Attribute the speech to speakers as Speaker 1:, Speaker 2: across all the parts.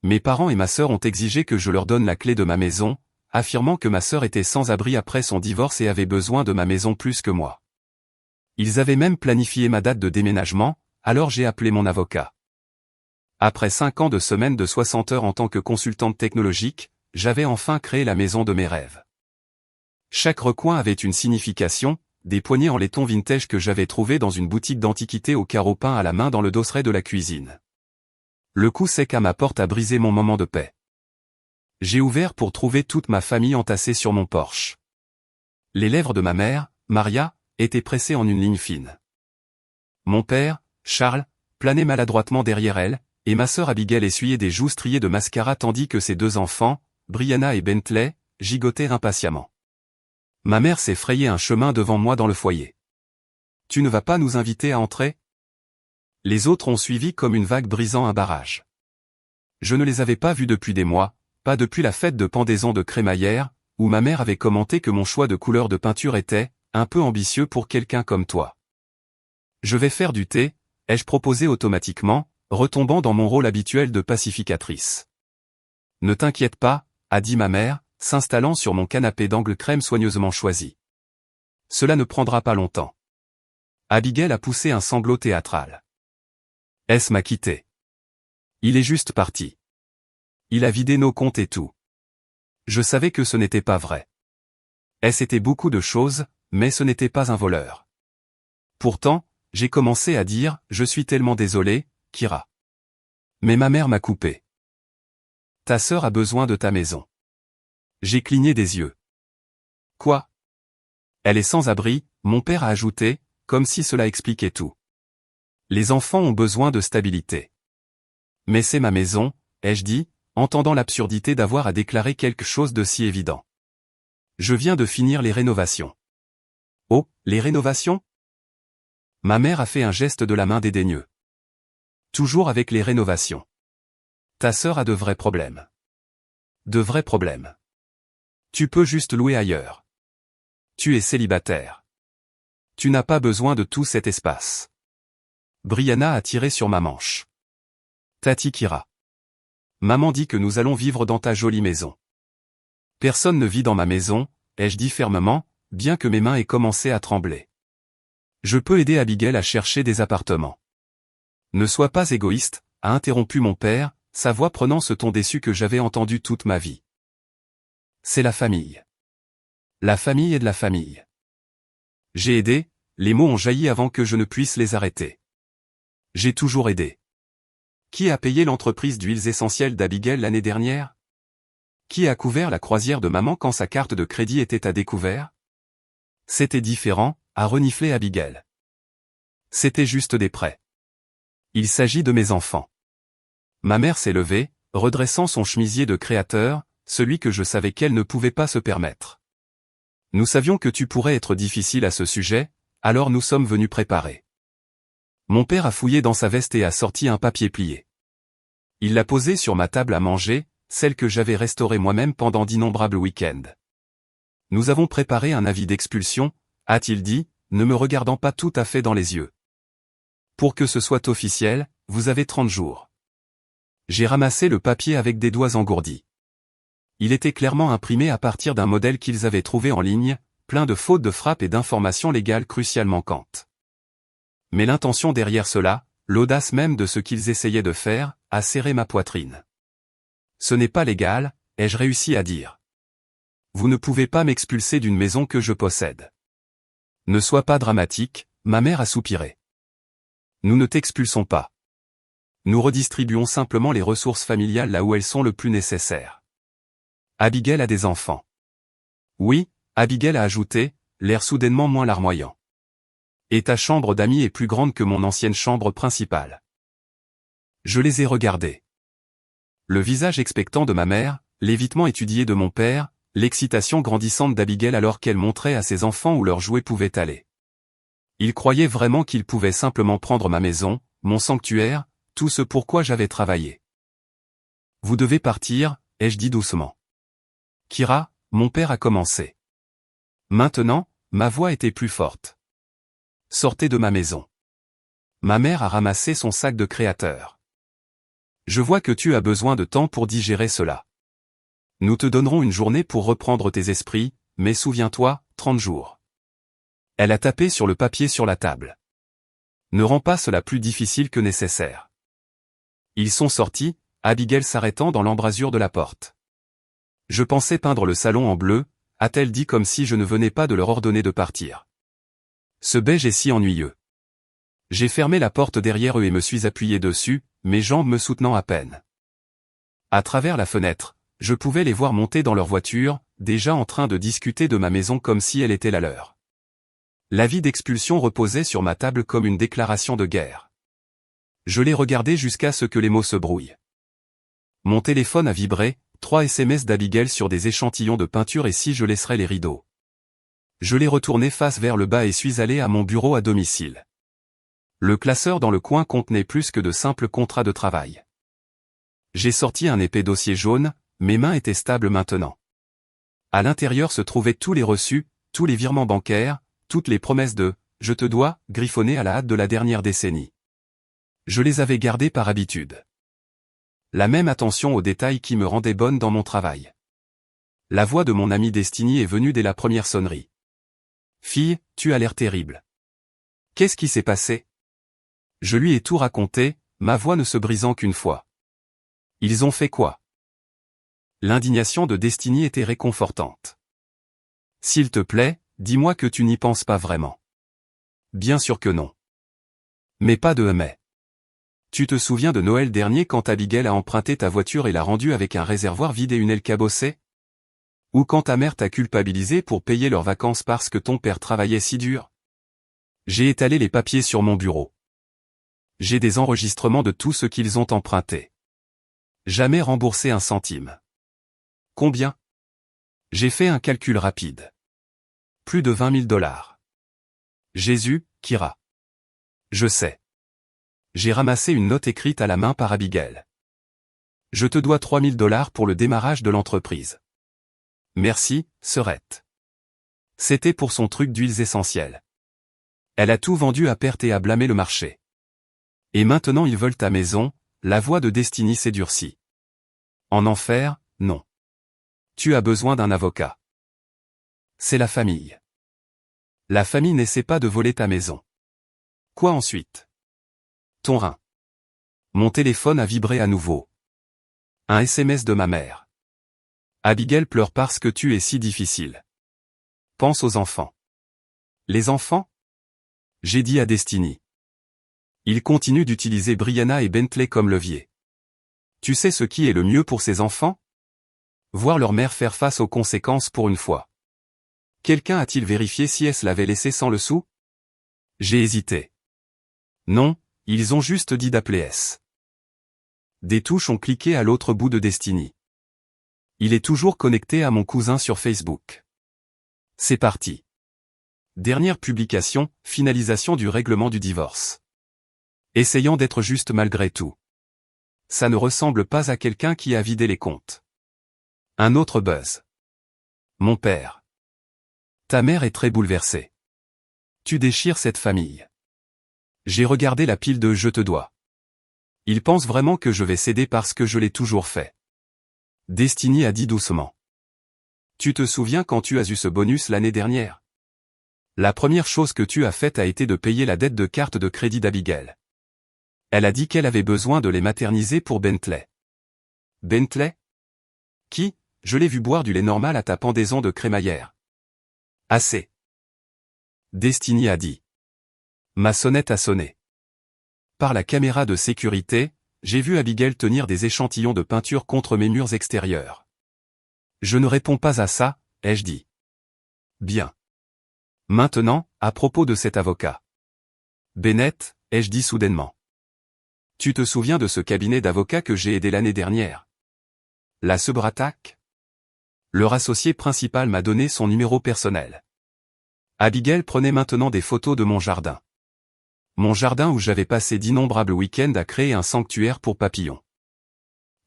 Speaker 1: Mes parents et ma sœur ont exigé que je leur donne la clé de ma maison, affirmant que ma sœur était sans abri après son divorce et avait besoin de ma maison plus que moi. Ils avaient même planifié ma date de déménagement, alors j'ai appelé mon avocat. Après 5 ans de semaine de 60 heures en tant que consultante technologique, j'avais enfin créé la maison de mes rêves. Chaque recoin avait une signification, des poignées en laiton vintage que j'avais trouvées dans une boutique d'antiquités au carreau peint à la main dans le dosseret de la cuisine. Le coup sec à ma porte a brisé mon moment de paix. J'ai ouvert pour trouver toute ma famille entassée sur mon porche. Les lèvres de ma mère, Maria, étaient pressées en une ligne fine. Mon père, Charles, planait maladroitement derrière elle, et ma sœur Abigail essuyait des joues striées de mascara tandis que ses 2 enfants, Brianna et Bentley, gigotaient impatiemment. Ma mère s'est frayé un chemin devant moi dans le foyer. « Tu ne vas pas nous inviter à entrer ?» Les autres ont suivi comme une vague brisant un barrage. Je ne les avais pas vus depuis des mois, pas depuis la fête de pendaison de crémaillère, où ma mère avait commenté que mon choix de couleur de peinture était « un peu ambitieux pour quelqu'un comme toi ». Je vais faire du thé, ai-je proposé automatiquement, retombant dans mon rôle habituel de pacificatrice. Ne t'inquiète pas, a dit ma mère, s'installant sur mon canapé d'angle crème soigneusement choisi. Cela ne prendra pas longtemps. Abigail a poussé un sanglot théâtral. S m'a quitté. Il est juste parti. Il a vidé nos comptes et tout. Je savais que ce n'était pas vrai. S était beaucoup de choses, mais ce n'était pas un voleur. Pourtant, j'ai commencé à dire « Je suis tellement désolé, Kira. » Mais ma mère m'a coupé. « Ta sœur a besoin de ta maison. » J'ai cligné des yeux. « Quoi ? Elle est sans abri, » mon père a ajouté, comme si cela expliquait tout. Les enfants ont besoin de stabilité. Mais c'est ma maison, ai-je dit, entendant l'absurdité d'avoir à déclarer quelque chose de si évident. Je viens de finir les rénovations. Oh, les rénovations ? Ma mère a fait un geste de la main dédaigneux. Toujours avec les rénovations. Ta sœur a de vrais problèmes. De vrais problèmes. Tu peux juste louer ailleurs. Tu es célibataire. Tu n'as pas besoin de tout cet espace. Brianna a tiré sur ma manche. Tati Kira. Maman dit que nous allons vivre dans ta jolie maison. Personne ne vit dans ma maison, ai-je dit fermement, bien que mes mains aient commencé à trembler. Je peux aider Abigail à chercher des appartements. Ne sois pas égoïste, a interrompu mon père, sa voix prenant ce ton déçu que j'avais entendu toute ma vie. C'est la famille. La famille est de la famille. J'ai aidé, les mots ont jailli avant que je ne puisse les arrêter. J'ai toujours aidé. Qui a payé l'entreprise d'huiles essentielles d'Abigail l'année dernière? Qui a couvert la croisière de maman quand sa carte de crédit était à découvert? C'était différent, a reniflé Abigail. C'était juste des prêts. Il s'agit de mes enfants. Ma mère s'est levée, redressant son chemisier de créateur, celui que je savais qu'elle ne pouvait pas se permettre. Nous savions que tu pourrais être difficile à ce sujet, alors nous sommes venus préparer. Mon père a fouillé dans sa veste et a sorti un papier plié. Il l'a posé sur ma table à manger, celle que j'avais restaurée moi-même pendant d'innombrables week-ends. Nous avons préparé un avis d'expulsion, a-t-il dit, ne me regardant pas tout à fait dans les yeux. Pour que ce soit officiel, vous avez 30 jours. J'ai ramassé le papier avec des doigts engourdis. Il était clairement imprimé à partir d'un modèle qu'ils avaient trouvé en ligne, plein de fautes de frappe et d'informations légales cruciales manquantes. Mais l'intention derrière cela, l'audace même de ce qu'ils essayaient de faire, a serré ma poitrine. Ce n'est pas légal, ai-je réussi à dire. Vous ne pouvez pas m'expulser d'une maison que je possède. Ne sois pas dramatique, ma mère a soupiré. Nous ne t'expulsons pas. Nous redistribuons simplement les ressources familiales là où elles sont le plus nécessaires. Abigail a des enfants. Oui, Abigail a ajouté, l'air soudainement moins larmoyant. Et ta chambre d'amis est plus grande que mon ancienne chambre principale. Je les ai regardés. Le visage expectant de ma mère, l'évitement étudié de mon père, l'excitation grandissante d'Abigail alors qu'elle montrait à ses enfants où leurs jouets pouvaient aller. Ils croyaient vraiment qu'ils pouvaient simplement prendre ma maison, mon sanctuaire, tout ce pourquoi j'avais travaillé. Vous devez partir, ai-je dit doucement. Kira, mon père a commencé. Maintenant, ma voix était plus forte. Sortez de ma maison. Ma mère a ramassé son sac de créateur. Je vois que tu as besoin de temps pour digérer cela. Nous te donnerons une journée pour reprendre tes esprits, mais souviens-toi, 30 jours. Elle a tapé sur le papier sur la table. Ne rends pas cela plus difficile que nécessaire. Ils sont sortis, Abigail s'arrêtant dans l'embrasure de la porte. Je pensais peindre le salon en bleu, a-t-elle dit comme si je ne venais pas de leur ordonner de partir. Ce beige est si ennuyeux. J'ai fermé la porte derrière eux et me suis appuyé dessus, mes jambes me soutenant à peine. À travers la fenêtre, je pouvais les voir monter dans leur voiture, déjà en train de discuter de ma maison comme si elle était la leur. L'avis d'expulsion reposait sur ma table comme une déclaration de guerre. Je les regardais jusqu'à ce que les mots se brouillent. Mon téléphone a vibré, 3 SMS d'Abigail sur des échantillons de peinture et si je laisserais les rideaux. Je l'ai retourné face vers le bas et suis allé à mon bureau à domicile. Le classeur dans le coin contenait plus que de simples contrats de travail. J'ai sorti un épais dossier jaune, mes mains étaient stables maintenant. À l'intérieur se trouvaient tous les reçus, tous les virements bancaires, toutes les promesses de « je te dois » griffonnées à la hâte de la dernière décennie. Je les avais gardées par habitude. La même attention aux détails qui me rendait bonne dans mon travail. La voix de mon ami Destiny est venue dès la première sonnerie. « Fille, tu as l'air terrible. Qu'est-ce qui s'est passé ?» Je lui ai tout raconté, ma voix ne se brisant qu'une fois. « Ils ont fait quoi ?» L'indignation de Destiny était réconfortante. « S'il te plaît, dis-moi que tu n'y penses pas vraiment. » Bien sûr que non. Mais pas de mais. Tu te souviens de Noël dernier quand Abigail a emprunté ta voiture et l'a rendue avec un réservoir vide et une aile cabossée? Ou quand ta mère t'a culpabilisé pour payer leurs vacances parce que ton père travaillait si dur? J'ai étalé les papiers sur mon bureau. J'ai des enregistrements de tout ce qu'ils ont emprunté. Jamais remboursé un centime. Combien? J'ai fait un calcul rapide. Plus de 20 000 $. Jésus, Kira. Je sais. J'ai ramassé une note écrite à la main par Abigail. Je te dois 3 000 $ pour le démarrage de l'entreprise. Merci, sœurette. C'était pour son truc d'huiles essentielles. Elle a tout vendu à perte et a blâmé le marché. Et maintenant ils veulent ta maison, la voix de Destiny s'est durcie. En enfer, non. Tu as besoin d'un avocat. C'est la famille. La famille n'essaie pas de voler ta maison. Quoi ensuite? Ton rein. Mon téléphone a vibré à nouveau. Un SMS de ma mère. Abigail pleure parce que tu es si difficile. Pense aux enfants. Les enfants? J'ai dit à Destiny. Il continue d'utiliser Brianna et Bentley comme levier. Tu sais ce qui est le mieux pour ces enfants? Voir leur mère faire face aux conséquences pour une fois. Quelqu'un a-t-il vérifié si elle l'avait laissé sans le sou? J'ai hésité. Non, ils ont juste dit d'appeler S. Des touches ont cliqué à l'autre bout de Destiny. Il est toujours connecté à mon cousin sur Facebook. C'est parti. Dernière publication, finalisation du règlement du divorce. Essayant d'être juste malgré tout. Ça ne ressemble pas à quelqu'un qui a vidé les comptes. Un autre buzz. Mon père. Ta mère est très bouleversée. Tu déchires cette famille. J'ai regardé la pile de « je te dois ». Il pense vraiment que je vais céder parce que je l'ai toujours fait. Destiny a dit doucement. Tu te souviens quand tu as eu ce bonus l'année dernière? La première chose que tu as faite a été de payer la dette de carte de crédit d'Abigail. Elle a dit qu'elle avait besoin de les materniser pour Bentley. Bentley? Qui? Je l'ai vu boire du lait normal à ta pendaison de crémaillère. Assez. Destiny a dit. Ma sonnette a sonné. Par la caméra de sécurité, j'ai vu Abigail tenir des échantillons de peinture contre mes murs extérieurs. Je ne réponds pas à ça, ai-je dit. Bien. Maintenant, à propos de cet avocat. Bennett, ai-je dit soudainement. Tu te souviens de ce cabinet d'avocats que j'ai aidé l'année dernière? La cyberattaque? Leur associé principal m'a donné son numéro personnel. Abigail prenait maintenant des photos de mon jardin. Mon jardin où j'avais passé d'innombrables week-ends à créer un sanctuaire pour papillons.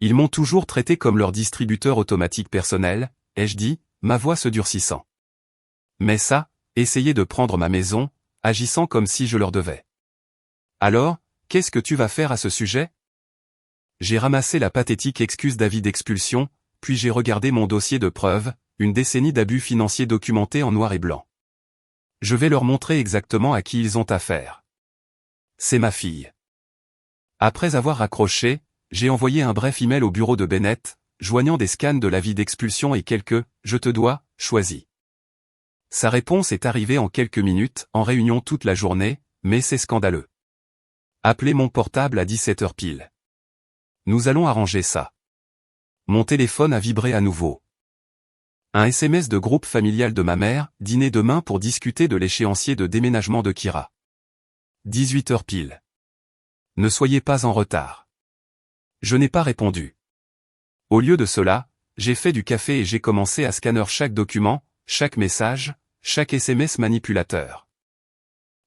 Speaker 1: Ils m'ont toujours traité comme leur distributeur automatique personnel, ai-je dit, ma voix se durcissant. Mais ça, essayer de prendre ma maison, agissant comme si je leur devais. Alors, qu'est-ce que tu vas faire à ce sujet? J'ai ramassé la pathétique excuse d'avis d'expulsion, puis j'ai regardé mon dossier de preuves, une décennie d'abus financiers documentés en noir et blanc. Je vais leur montrer exactement à qui ils ont affaire. C'est ma fille. Après avoir raccroché, j'ai envoyé un bref email au bureau de Bennett, joignant des scans de l'avis d'expulsion et quelques « je te dois » choisis. Sa réponse est arrivée en quelques minutes, en réunion toute la journée, mais c'est scandaleux. Appelez mon portable à 17h pile. Nous allons arranger ça. Mon téléphone a vibré à nouveau. Un SMS de groupe familial de ma mère, dîner demain pour discuter de l'échéancier de déménagement de Kira. 18h pile. Ne soyez pas en retard. Je n'ai pas répondu. Au lieu de cela, j'ai fait du café et j'ai commencé à scanner chaque document, chaque message, chaque SMS manipulateur.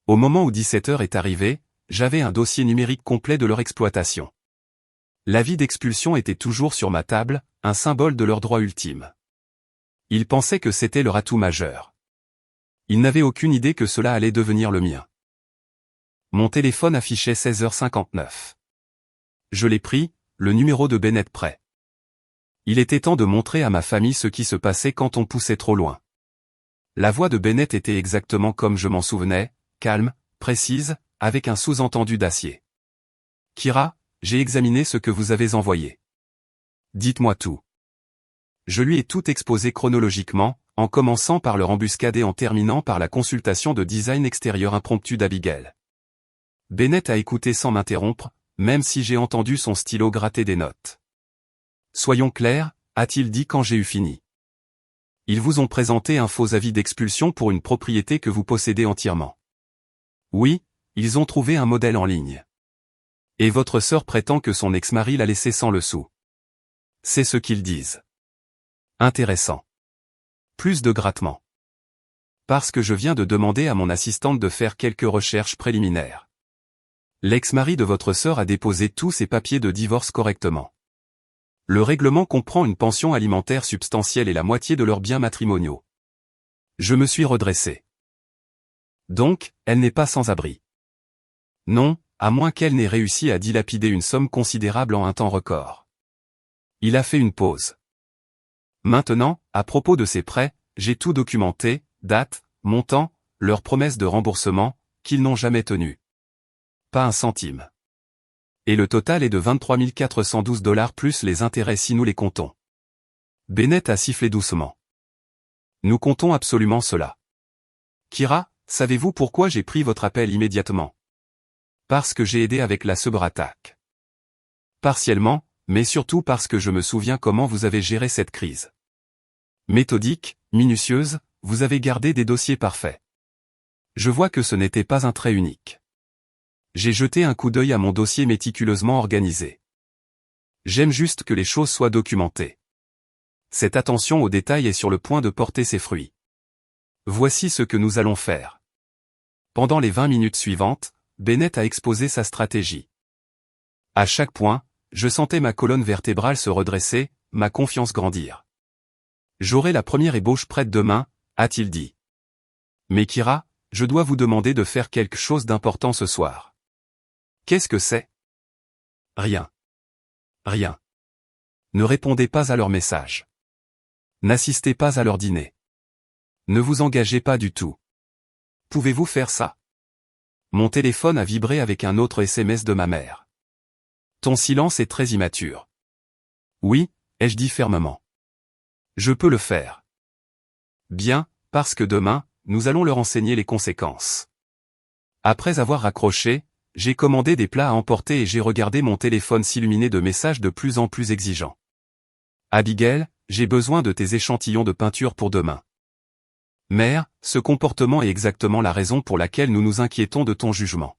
Speaker 1: Au moment où 17h est arrivé, j'avais un dossier numérique complet de leur exploitation. L'avis d'expulsion était toujours sur ma table, un symbole de leur droit ultime. Ils pensaient que c'était leur atout majeur. Ils n'avaient aucune idée que cela allait devenir le mien. Mon téléphone affichait 16h59. Je l'ai pris, le numéro de Bennett prêt. Il était temps de montrer à ma famille ce qui se passait quand on poussait trop loin. La voix de Bennett était exactement comme je m'en souvenais, calme, précise, avec un sous-entendu d'acier. Kira, j'ai examiné ce que vous avez envoyé. Dites-moi tout. Je lui ai tout exposé chronologiquement, en commençant par leur embuscade et en terminant par la consultation de design extérieur impromptu d'Abigail. Bennett a écouté sans m'interrompre, même si j'ai entendu son stylo gratter des notes. Soyons clairs, a-t-il dit quand j'ai eu fini. Ils vous ont présenté un faux avis d'expulsion pour une propriété que vous possédez entièrement. Oui, ils ont trouvé un modèle en ligne. Et votre sœur prétend que son ex-mari l'a laissé sans le sou. C'est ce qu'ils disent. Intéressant. Plus de grattement. Parce que je viens de demander à mon assistante de faire quelques recherches préliminaires. L'ex-mari de votre sœur a déposé tous ses papiers de divorce correctement. Le règlement comprend une pension alimentaire substantielle et la moitié de leurs biens matrimoniaux. Je me suis redressé. Donc, elle n'est pas sans abri. Non, à moins qu'elle n'ait réussi à dilapider une somme considérable en un temps record. Il a fait une pause. Maintenant, à propos de ces prêts, j'ai tout documenté, date, montant, leurs promesses de remboursement, qu'ils n'ont jamais tenues. Pas un centime. Et le total est de 23 412 $ plus les intérêts si nous les comptons. Bennett a sifflé doucement. Nous comptons absolument cela. Kira, savez-vous pourquoi j'ai pris votre appel immédiatement? Parce que j'ai aidé avec la cyberattaque. Partiellement, mais surtout parce que je me souviens comment vous avez géré cette crise. Méthodique, minutieuse, vous avez gardé des dossiers parfaits. Je vois que ce n'était pas un trait unique. J'ai jeté un coup d'œil à mon dossier méticuleusement organisé. J'aime juste que les choses soient documentées. Cette attention aux détails est sur le point de porter ses fruits. Voici ce que nous allons faire. Pendant les 20 minutes suivantes, Bennett a exposé sa stratégie. À chaque point, je sentais ma colonne vertébrale se redresser, ma confiance grandir. J'aurai la première ébauche prête demain, a-t-il dit. Mais Kira, je dois vous demander de faire quelque chose d'important ce soir. Qu'est-ce que c'est? Rien. Rien. Ne répondez pas à leurs messages. N'assistez pas à leur dîner. Ne vous engagez pas du tout. Pouvez-vous faire ça? Mon téléphone a vibré avec un autre SMS de ma mère. Ton silence est très immature. Oui, ai-je dit fermement. Je peux le faire. Bien, parce que demain, nous allons leur enseigner les conséquences. Après avoir raccroché, j'ai commandé des plats à emporter et j'ai regardé mon téléphone s'illuminer de messages de plus en plus exigeants. Abigail, j'ai besoin de tes échantillons de peinture pour demain. Mère, ce comportement est exactement la raison pour laquelle nous nous inquiétons de ton jugement.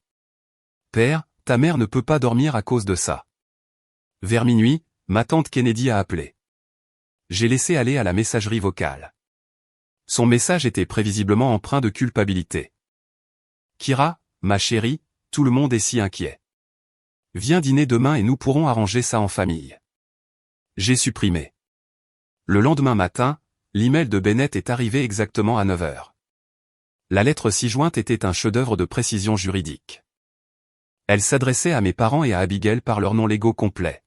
Speaker 1: Père, ta mère ne peut pas dormir à cause de ça. Vers minuit, ma tante Kennedy a appelé. J'ai laissé aller à la messagerie vocale. Son message était prévisiblement empreint de culpabilité. Kira, ma chérie, tout le monde est si inquiet. Viens dîner demain et nous pourrons arranger ça en famille. J'ai supprimé. Le lendemain matin, l'email de Bennett est arrivé exactement à 9h. La lettre ci-jointe était un chef-d'œuvre de précision juridique. Elle s'adressait à mes parents et à Abigail par leurs noms légaux complets.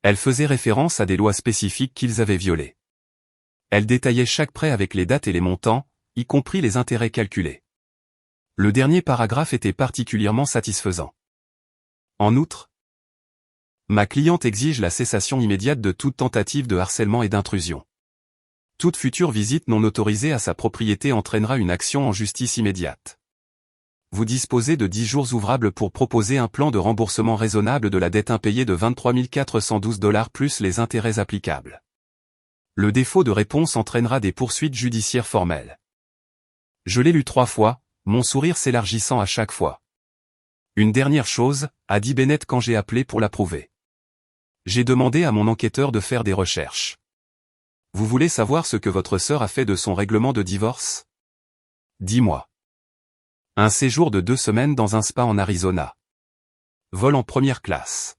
Speaker 1: Elle faisait référence à des lois spécifiques qu'ils avaient violées. Elle détaillait chaque prêt avec les dates et les montants, y compris les intérêts calculés. Le dernier paragraphe était particulièrement satisfaisant. En outre, ma cliente exige la cessation immédiate de toute tentative de harcèlement et d'intrusion. Toute future visite non autorisée à sa propriété entraînera une action en justice immédiate. Vous disposez de 10 jours ouvrables pour proposer un plan de remboursement raisonnable de la dette impayée de $23 412 plus les intérêts applicables. Le défaut de réponse entraînera des poursuites judiciaires formelles. Je l'ai lu 3 fois, mon sourire s'élargissant à chaque fois. Une dernière chose, a dit Bennett quand j'ai appelé pour l'approuver. J'ai demandé à mon enquêteur de faire des recherches. Vous voulez savoir ce que votre sœur a fait de son règlement de divorce? Dis-moi. Un séjour de 2 semaines dans un spa en Arizona. Vol en première classe.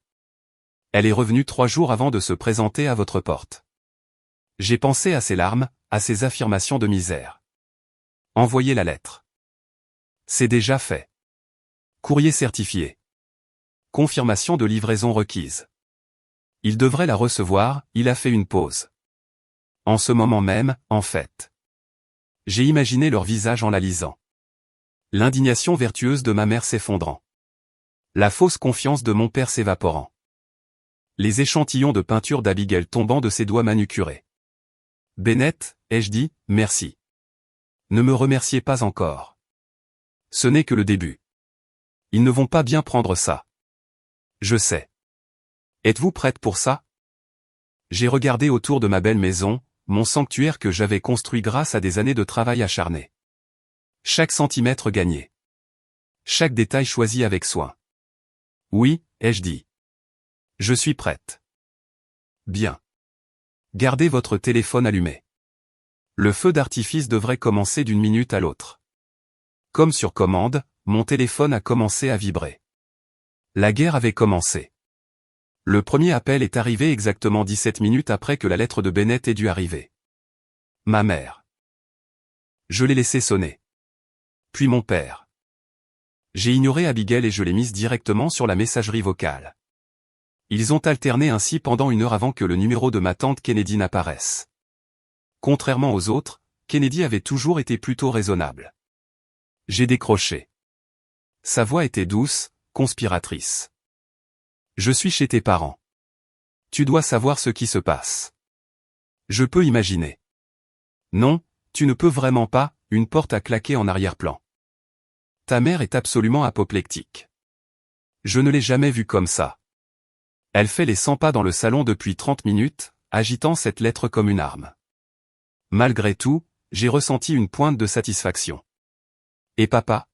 Speaker 1: Elle est revenue 3 jours avant de se présenter à votre porte. J'ai pensé à ses larmes, à ses affirmations de misère. Envoyez la lettre. C'est déjà fait. Courrier certifié. Confirmation de livraison requise. Il devrait la recevoir, il a fait une pause. En ce moment même, en fait. J'ai imaginé leur visage en la lisant. L'indignation vertueuse de ma mère s'effondrant. La fausse confiance de mon père s'évaporant. Les échantillons de peinture d'Abigail tombant de ses doigts manucurés. Bennett, ai-je dit, merci. Ne me remerciez pas encore. Ce n'est que le début. Ils ne vont pas bien prendre ça. Je sais. Êtes-vous prête pour ça? J'ai regardé autour de ma belle maison, mon sanctuaire que j'avais construit grâce à des années de travail acharné. Chaque centimètre gagné. Chaque détail choisi avec soin. Oui, ai-je dit. Je suis prête. Bien. Gardez votre téléphone allumé. Le feu d'artifice devrait commencer d'une minute à l'autre. Comme sur commande, mon téléphone a commencé à vibrer. La guerre avait commencé. Le premier appel est arrivé exactement 17 minutes après que la lettre de Bennett ait dû arriver. Ma mère. Je l'ai laissé sonner. Puis mon père. J'ai ignoré Abigail et je l'ai mise directement sur la messagerie vocale. Ils ont alterné ainsi pendant 1 heure avant que le numéro de ma tante Kennedy n'apparaisse. Contrairement aux autres, Kennedy avait toujours été plutôt raisonnable. J'ai décroché. Sa voix était douce, conspiratrice. Je suis chez tes parents. Tu dois savoir ce qui se passe. Je peux imaginer. Non, tu ne peux vraiment pas, une porte a claqué en arrière-plan. Ta mère est absolument apoplectique. Je ne l'ai jamais vue comme ça. Elle fait les 100 pas dans le salon depuis 30 minutes, agitant cette lettre comme une arme. Malgré tout, j'ai ressenti une pointe de satisfaction. Et papa?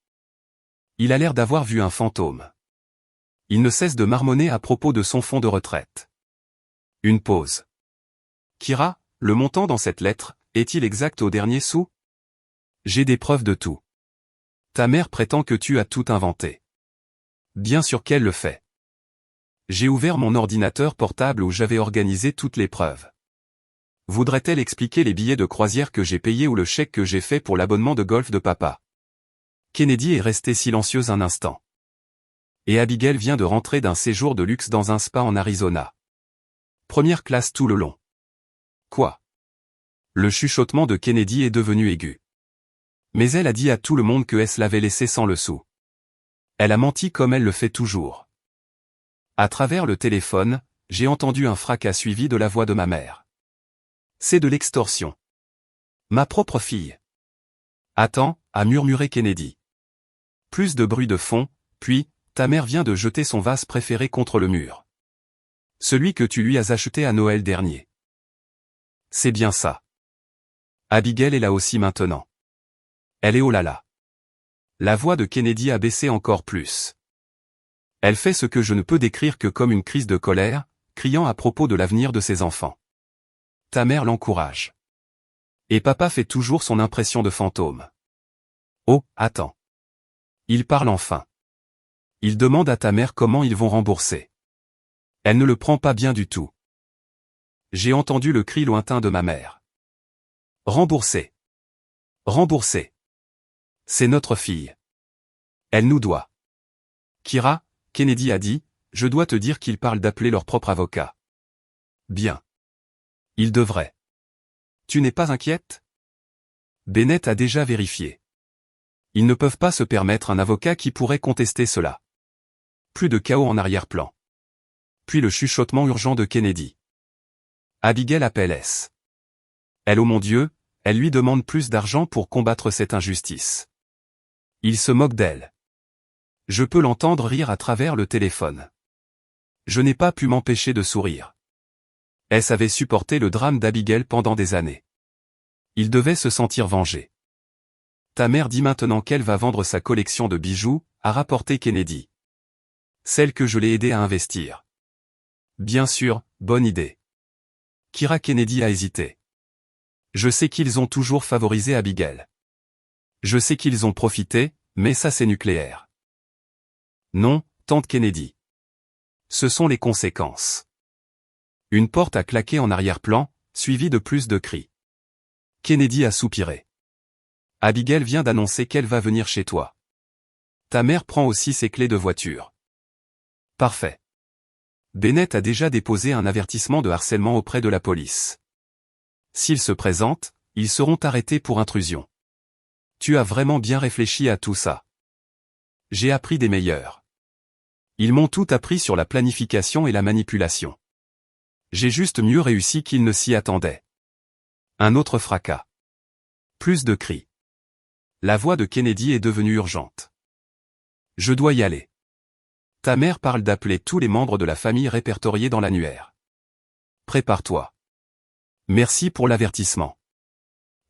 Speaker 1: Il a l'air d'avoir vu un fantôme. Il ne cesse de marmonner à propos de son fonds de retraite. Une pause. Kira, le montant dans cette lettre, est-il exact au dernier sou? J'ai des preuves de tout. Ta mère prétend que tu as tout inventé. Bien sûr qu'elle le fait. J'ai ouvert mon ordinateur portable où j'avais organisé toutes les preuves. Voudrait-elle expliquer les billets de croisière que j'ai payés ou le chèque que j'ai fait pour l'abonnement de golf de papa? Kennedy est restée silencieuse un instant. Et Abigail vient de rentrer d'un séjour de luxe dans un spa en Arizona. Première classe tout le long. Quoi? Le chuchotement de Kennedy est devenu aigu. Mais elle a dit à tout le monde que S l'avait laissé sans le sou. Elle a menti comme elle le fait toujours. À travers le téléphone, j'ai entendu un fracas suivi de la voix de ma mère. C'est de l'extorsion. Ma propre fille. Attends, a murmuré Kennedy. Plus de bruit de fond, puis, ta mère vient de jeter son vase préféré contre le mur. Celui que tu lui as acheté à Noël dernier. C'est bien ça. Abigail est là aussi maintenant. Elle est oh là là. La voix de Kennedy a baissé encore plus. Elle fait ce que je ne peux décrire que comme une crise de colère, criant à propos de l'avenir de ses enfants. Ta mère l'encourage. Et papa fait toujours son impression de fantôme. Oh, attends. Il parle enfin. Il demande à ta mère comment ils vont rembourser. Elle ne le prend pas bien du tout. J'ai entendu le cri lointain de ma mère. Rembourser. Rembourser. C'est notre fille. Elle nous doit. Kira, Kennedy a dit, je dois te dire qu'ils parlent d'appeler leur propre avocat. Bien. Il devrait. Tu n'es pas inquiète? Bennett a déjà vérifié. Ils ne peuvent pas se permettre un avocat qui pourrait contester cela. Plus de chaos en arrière-plan. Puis le chuchotement urgent de Kennedy. Abigail appelle S. Elle, oh mon Dieu, elle lui demande plus d'argent pour combattre cette injustice. Il se moque d'elle. Je peux l'entendre rire à travers le téléphone. Je n'ai pas pu m'empêcher de sourire. S avait supporté le drame d'Abigail pendant des années. Il devait se sentir vengé. Ta mère dit maintenant qu'elle va vendre sa collection de bijoux, a rapporté Kennedy. Celle que je l'ai aidé à investir. Bien sûr, bonne idée. Kira Kennedy a hésité. Je sais qu'ils ont toujours favorisé Abigail. Je sais qu'ils ont profité, mais ça c'est nucléaire. Non, tante Kennedy. Ce sont les conséquences. Une porte a claqué en arrière-plan, suivie de plus de cris. Kennedy a soupiré. Abigail vient d'annoncer qu'elle va venir chez toi. Ta mère prend aussi ses clés de voiture. Parfait. Bennett a déjà déposé un avertissement de harcèlement auprès de la police. S'ils se présentent, ils seront arrêtés pour intrusion. Tu as vraiment bien réfléchi à tout ça. J'ai appris des meilleurs. Ils m'ont tout appris sur la planification et la manipulation. J'ai juste mieux réussi qu'ils ne s'y attendaient. Un autre fracas. Plus de cris. La voix de Kennedy est devenue urgente. Je dois y aller. Ta mère parle d'appeler tous les membres de la famille répertoriés dans l'annuaire. Prépare-toi. Merci pour l'avertissement.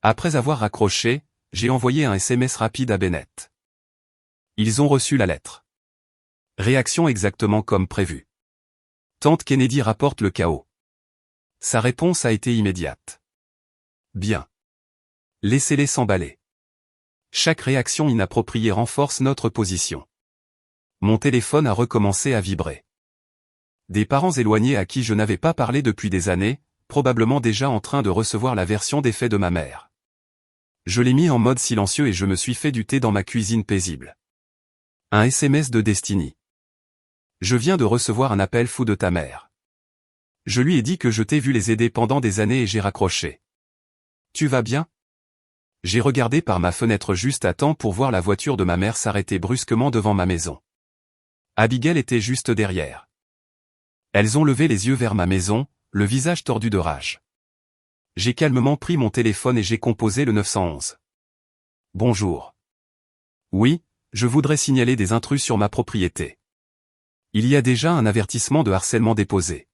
Speaker 1: Après avoir raccroché, j'ai envoyé un SMS rapide à Bennett. Ils ont reçu la lettre. Réaction exactement comme prévu. Tante Kennedy rapporte le chaos. Sa réponse a été immédiate. Bien. Laissez-les s'emballer. Chaque réaction inappropriée renforce notre position. Mon téléphone a recommencé à vibrer. Des parents éloignés à qui je n'avais pas parlé depuis des années, probablement déjà en train de recevoir la version des faits de ma mère. Je l'ai mis en mode silencieux et je me suis fait du thé dans ma cuisine paisible. Un SMS de Destiny. Je viens de recevoir un appel fou de ta mère. Je lui ai dit que je t'ai vu les aider pendant des années et j'ai raccroché. Tu vas bien? J'ai regardé par ma fenêtre juste à temps pour voir la voiture de ma mère s'arrêter brusquement devant ma maison. Abigail était juste derrière. Elles ont levé les yeux vers ma maison, le visage tordu de rage. J'ai calmement pris mon téléphone et j'ai composé le 911. Bonjour. Oui, je voudrais signaler des intrus sur ma propriété. Il y a déjà un avertissement de harcèlement déposé.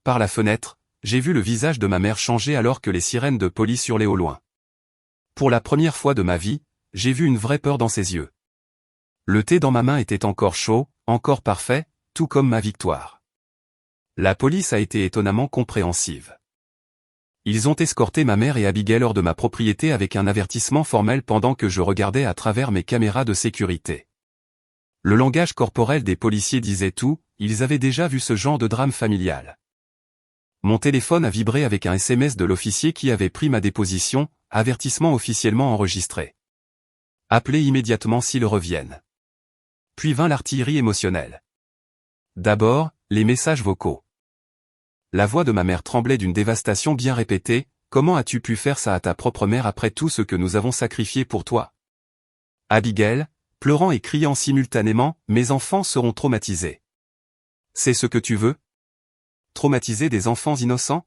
Speaker 1: Par la fenêtre, j'ai vu le visage de ma mère changer alors que les sirènes de police hurlaient au loin. Pour la première fois de ma vie, j'ai vu une vraie peur dans ses yeux. Le thé dans ma main était encore chaud, encore parfait, tout comme ma victoire. La police a été étonnamment compréhensive. Ils ont escorté ma mère et Abigail hors de ma propriété avec un avertissement formel pendant que je regardais à travers mes caméras de sécurité. Le langage corporel des policiers disait tout, ils avaient déjà vu ce genre de drame familial. Mon téléphone a vibré avec un SMS de l'officier qui avait pris ma déposition, avertissement officiellement enregistré. Appelez immédiatement s'ils reviennent. Puis vint l'artillerie émotionnelle. D'abord, les messages vocaux. La voix de ma mère tremblait d'une dévastation bien répétée. Comment as-tu pu faire ça à ta propre mère après tout ce que nous avons sacrifié pour toi? Abigail, pleurant et criant simultanément, mes enfants seront traumatisés. C'est ce que tu veux? Traumatiser des enfants innocents?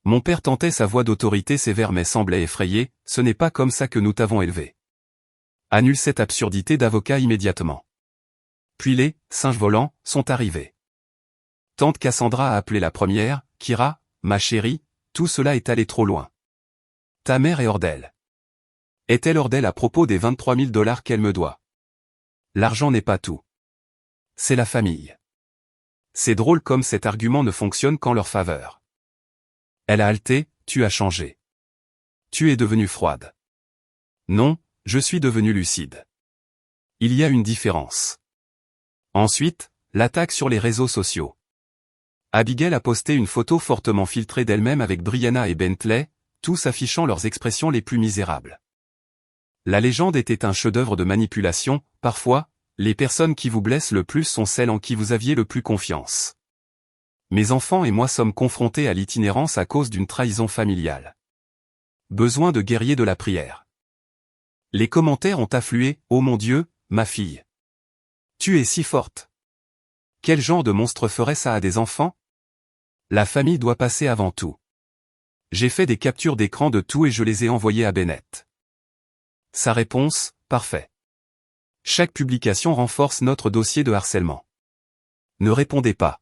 Speaker 1: Mon père tentait sa voix d'autorité sévère mais semblait effrayé, ce n'est pas comme ça que nous t'avons élevé. Annule cette absurdité d'avocat immédiatement. Puis les singes volants sont arrivés. Tante Cassandra a appelé la première, Kira, ma chérie, tout cela est allé trop loin. Ta mère est hors d'elle. Est-elle hors d'elle à propos des 23 000 $ qu'elle me doit? L'argent n'est pas tout. C'est la famille. C'est drôle comme cet argument ne fonctionne qu'en leur faveur. Elle a halté, tu as changé. Tu es devenue froide. Non, je suis devenu lucide. Il y a une différence. Ensuite, l'attaque sur les réseaux sociaux. Abigail a posté une photo fortement filtrée d'elle-même avec Brianna et Bentley, tous affichant leurs expressions les plus misérables. La légende était un chef-d'œuvre de manipulation, parfois, les personnes qui vous blessent le plus sont celles en qui vous aviez le plus confiance. Mes enfants et moi sommes confrontés à l'itinérance à cause d'une trahison familiale. Besoin de guerriers de la prière. Les commentaires ont afflué, oh mon Dieu, ma fille. Tu es si forte. Quel genre de monstre ferait ça à des enfants? La famille doit passer avant tout. J'ai fait des captures d'écran de tout et je les ai envoyées à Bennett. Sa réponse, parfait. Chaque publication renforce notre dossier de harcèlement. Ne répondez pas.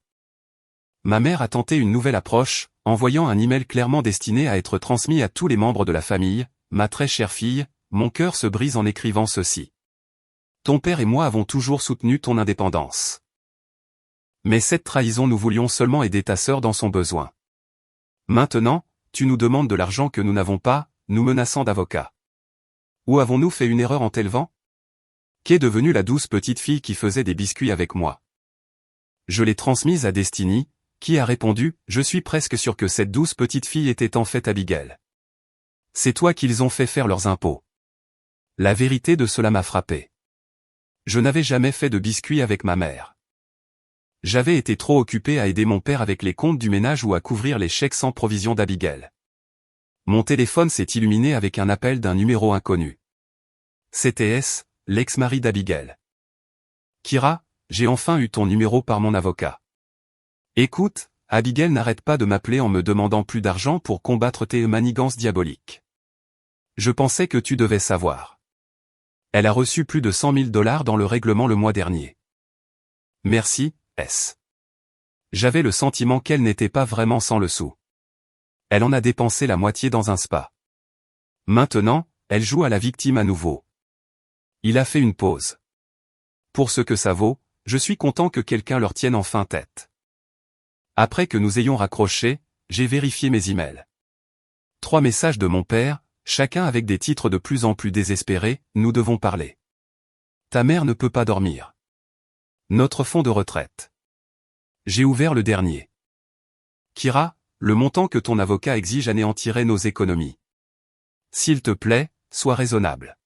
Speaker 1: Ma mère a tenté une nouvelle approche, envoyant un email clairement destiné à être transmis à tous les membres de la famille. Ma très chère fille, mon cœur se brise en écrivant ceci. Ton père et moi avons toujours soutenu ton indépendance. Mais cette trahison, nous voulions seulement aider ta sœur dans son besoin. Maintenant, tu nous demandes de l'argent que nous n'avons pas, nous menaçant d'avocat. Où avons-nous fait une erreur en t'élevant? Qu'est devenue la douce petite fille qui faisait des biscuits avec moi? Je l'ai transmise à Destiny, qui a répondu, je suis presque sûr que cette douce petite fille était en fait Abigail. C'est toi qu'ils ont fait faire leurs impôts. La vérité de cela m'a frappé. Je n'avais jamais fait de biscuits avec ma mère. J'avais été trop occupé à aider mon père avec les comptes du ménage ou à couvrir les chèques sans provision d'Abigail. Mon téléphone s'est illuminé avec un appel d'un numéro inconnu. C'était S, l'ex-mari d'Abigail. Kira, j'ai enfin eu ton numéro par mon avocat. Écoute, Abigail n'arrête pas de m'appeler en me demandant plus d'argent pour combattre tes manigances diaboliques. Je pensais que tu devais savoir. Elle a reçu plus de 100 000 $ dans le règlement le mois dernier. Merci, S. J'avais le sentiment qu'elle n'était pas vraiment sans le sou. Elle en a dépensé la moitié dans un spa. Maintenant, elle joue à la victime à nouveau. Il a fait une pause. Pour ce que ça vaut, je suis content que quelqu'un leur tienne enfin tête. Après que nous ayons raccroché, j'ai vérifié mes emails. 3 messages de mon père, chacun avec des titres de plus en plus désespérés, nous devons parler. Ta mère ne peut pas dormir. Notre fonds de retraite. J'ai ouvert le dernier. Kira, le montant que ton avocat exige anéantirait nos économies. S'il te plaît, sois raisonnable.